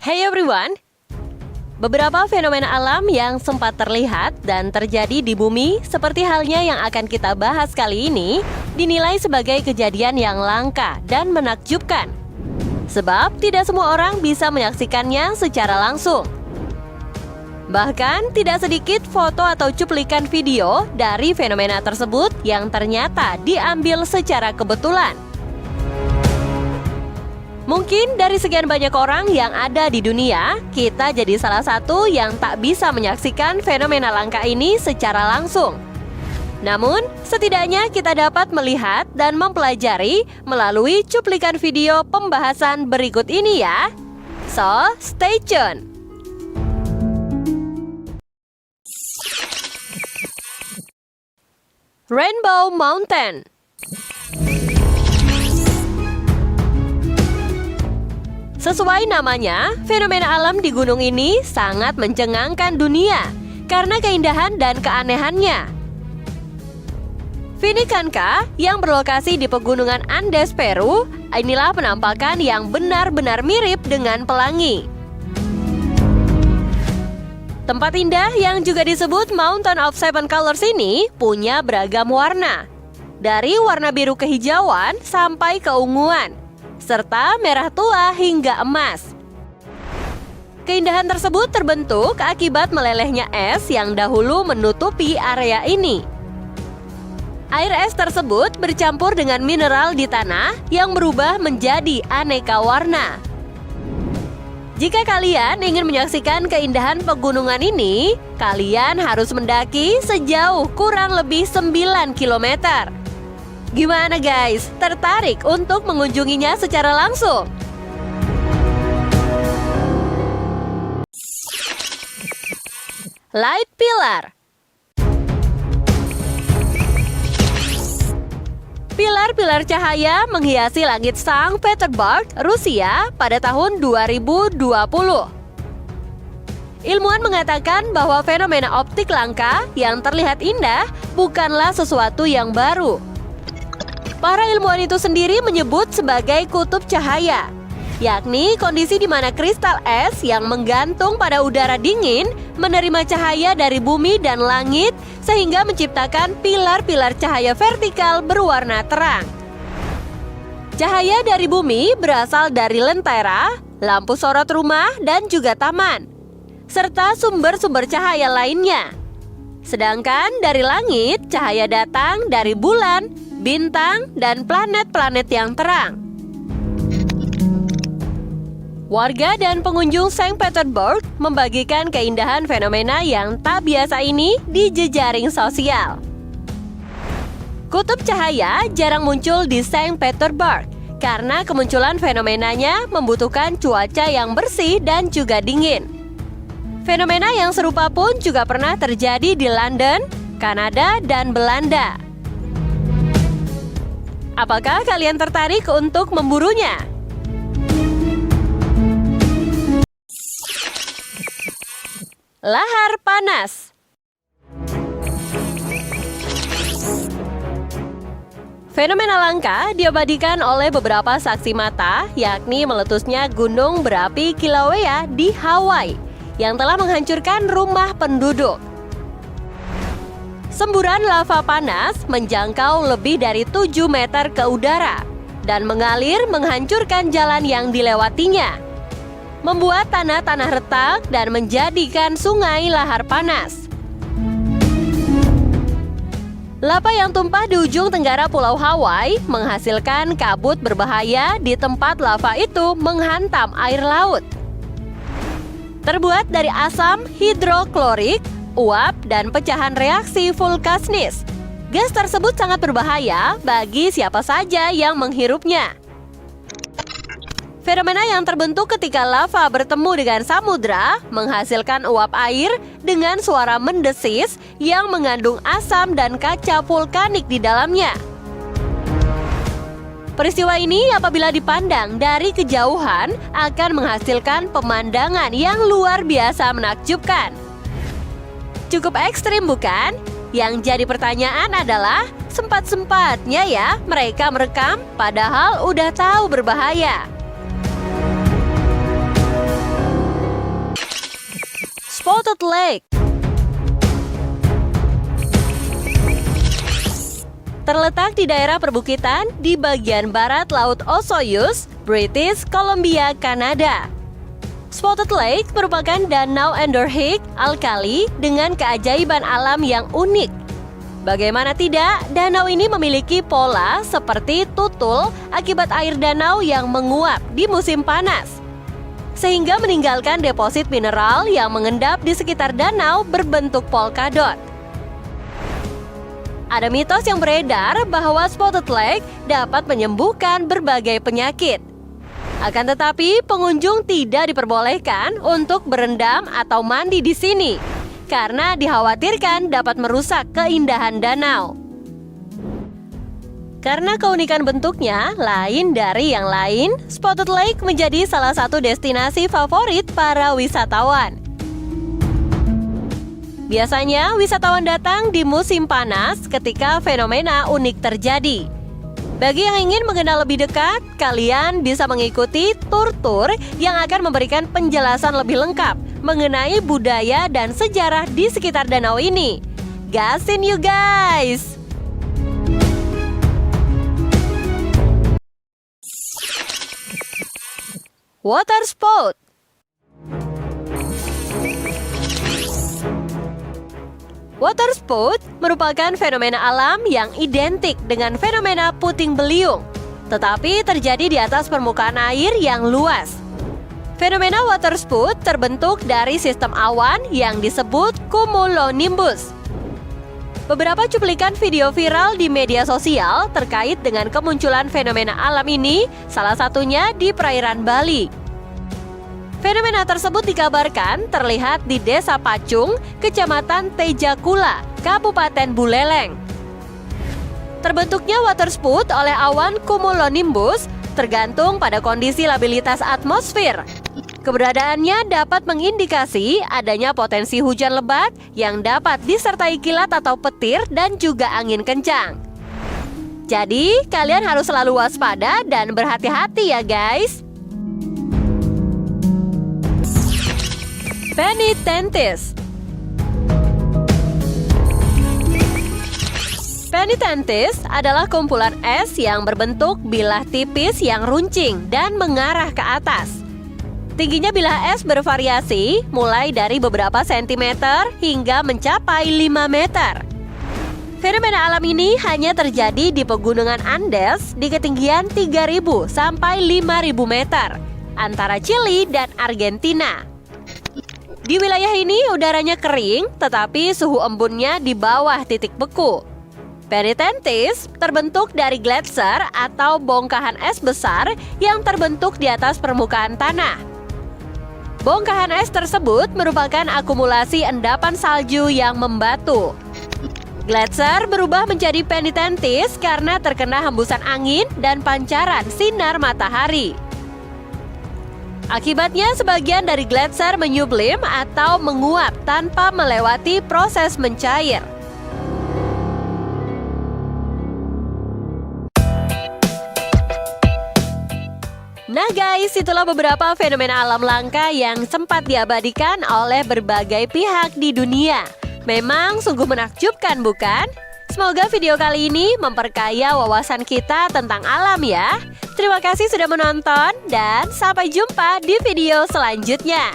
Hey everyone! Beberapa fenomena alam yang sempat terlihat dan terjadi di bumi seperti halnya yang akan kita bahas kali ini dinilai sebagai kejadian yang langka dan menakjubkan. Sebab tidak semua orang bisa menyaksikannya secara langsung. Bahkan tidak sedikit foto atau cuplikan video dari fenomena tersebut yang ternyata diambil secara kebetulan. Mungkin dari sekian banyak orang yang ada di dunia, kita jadi salah satu yang tak bisa menyaksikan fenomena langka ini secara langsung. Namun, setidaknya kita dapat melihat dan mempelajari melalui cuplikan video pembahasan berikut ini ya. So, stay tune! Rainbow Mountain. Sesuai namanya, fenomena alam di gunung ini sangat mencengangkan dunia karena keindahan dan keanehannya. Vinicanca yang berlokasi di pegunungan Andes, Peru, inilah penampakan yang benar-benar mirip dengan pelangi. Tempat indah yang juga disebut Mountain of Seven Colors ini punya beragam warna, dari warna biru kehijauan sampai keunguan, serta merah tua hingga emas. Keindahan tersebut terbentuk akibat melelehnya es yang dahulu menutupi area ini. Air es tersebut bercampur dengan mineral di tanah yang berubah menjadi aneka warna. Jika kalian ingin menyaksikan keindahan pegunungan ini, kalian harus mendaki sejauh kurang lebih 9 km. Gimana guys? Tertarik untuk mengunjunginya secara langsung? Light Pillar. Pilar-pilar cahaya menghiasi langit Sankt Petersburg, Rusia pada tahun 2020. Ilmuwan mengatakan bahwa fenomena optik langka yang terlihat indah bukanlah sesuatu yang baru. Para ilmuwan itu sendiri menyebut sebagai kutub cahaya, yakni kondisi di mana kristal es yang menggantung pada udara dingin menerima cahaya dari bumi dan langit sehingga menciptakan pilar-pilar cahaya vertikal berwarna terang. Cahaya dari bumi berasal dari lentera, lampu sorot rumah, dan juga taman, serta sumber-sumber cahaya lainnya. Sedangkan dari langit, cahaya datang dari bulan, bintang, dan planet-planet yang terang. Warga dan pengunjung Sankt Petersburg membagikan keindahan fenomena yang tak biasa ini di jejaring sosial. Kutub cahaya jarang muncul di Sankt Petersburg karena kemunculan fenomenanya membutuhkan cuaca yang bersih dan juga dingin. Fenomena yang serupa pun juga pernah terjadi di London, Kanada, dan Belanda. Apakah kalian tertarik untuk memburunya? Lahar panas. Fenomena langka diabadikan oleh beberapa saksi mata, yakni meletusnya gunung berapi Kilauea di Hawaii yang telah menghancurkan rumah penduduk. Semburan lava panas menjangkau lebih dari 7 meter ke udara dan mengalir menghancurkan jalan yang dilewatinya, membuat tanah-tanah retak dan menjadikan sungai lahar panas. Lava yang tumpah di ujung tenggara Pulau Hawaii menghasilkan kabut berbahaya di tempat lava itu menghantam air laut. Terbuat dari asam hidroklorik, uap, dan pecahan reaksi vulkanis, gas tersebut sangat berbahaya bagi siapa saja yang menghirupnya. Fenomena yang terbentuk ketika lava bertemu dengan samudra menghasilkan uap air dengan suara mendesis yang mengandung asam dan kaca vulkanik di dalamnya. Peristiwa ini apabila dipandang dari kejauhan akan menghasilkan pemandangan yang luar biasa menakjubkan. Cukup ekstrim bukan? Yang jadi pertanyaan adalah, sempat-sempatnya ya mereka merekam padahal udah tahu berbahaya. Spotted Lake. Terletak di daerah perbukitan di bagian barat Laut Osoyoos, British Columbia, Kanada. Spotted Lake merupakan danau endorhik alkali dengan keajaiban alam yang unik. Bagaimana tidak, danau ini memiliki pola seperti tutul akibat air danau yang menguap di musim panas, sehingga meninggalkan deposit mineral yang mengendap di sekitar danau berbentuk polkadot. Ada mitos yang beredar bahwa Spotted Lake dapat menyembuhkan berbagai penyakit. Akan tetapi, pengunjung tidak diperbolehkan untuk berendam atau mandi di sini karena dikhawatirkan dapat merusak keindahan danau. Karena keunikan bentuknya lain dari yang lain, Spotted Lake menjadi salah satu destinasi favorit para wisatawan. Biasanya, wisatawan datang di musim panas ketika fenomena unik terjadi. Bagi yang ingin mengenal lebih dekat, kalian bisa mengikuti tur-tur yang akan memberikan penjelasan lebih lengkap mengenai budaya dan sejarah di sekitar danau ini. Gasin you guys! Water Spout. Water spout merupakan fenomena alam yang identik dengan fenomena puting beliung, tetapi terjadi di atas permukaan air yang luas. Fenomena water spout terbentuk dari sistem awan yang disebut cumulonimbus. Beberapa cuplikan video viral di media sosial terkait dengan kemunculan fenomena alam ini, salah satunya di perairan Bali. Fenomena tersebut dikabarkan terlihat di Desa Pacung, Kecamatan Tejakula, Kabupaten Buleleng. Terbentuknya water spout oleh awan cumulonimbus tergantung pada kondisi labilitas atmosfer. Keberadaannya dapat mengindikasi adanya potensi hujan lebat yang dapat disertai kilat atau petir dan juga angin kencang. Jadi, kalian harus selalu waspada dan berhati-hati ya guys. Penitentiae. Penitentiae adalah kumpulan es yang berbentuk bilah tipis yang runcing dan mengarah ke atas. Tingginya bilah es bervariasi, mulai dari beberapa sentimeter hingga mencapai 5 meter. Fenomena alam ini hanya terjadi di pegunungan Andes di ketinggian 3.000 sampai 5.000 meter, antara Chili dan Argentina. Di wilayah ini udaranya kering, tetapi suhu embunnya di bawah titik beku. Penitentiae terbentuk dari gletser atau bongkahan es besar yang terbentuk di atas permukaan tanah. Bongkahan es tersebut merupakan akumulasi endapan salju yang membatu. Gletser berubah menjadi penitentiae karena terkena hembusan angin dan pancaran sinar matahari. Akibatnya, sebagian dari gletser menyublim atau menguap tanpa melewati proses mencair. Nah guys, itulah beberapa fenomena alam langka yang sempat diabadikan oleh berbagai pihak di dunia. Memang sungguh menakjubkan, bukan? Semoga video kali ini memperkaya wawasan kita tentang alam ya. Terima kasih sudah menonton dan sampai jumpa di video selanjutnya.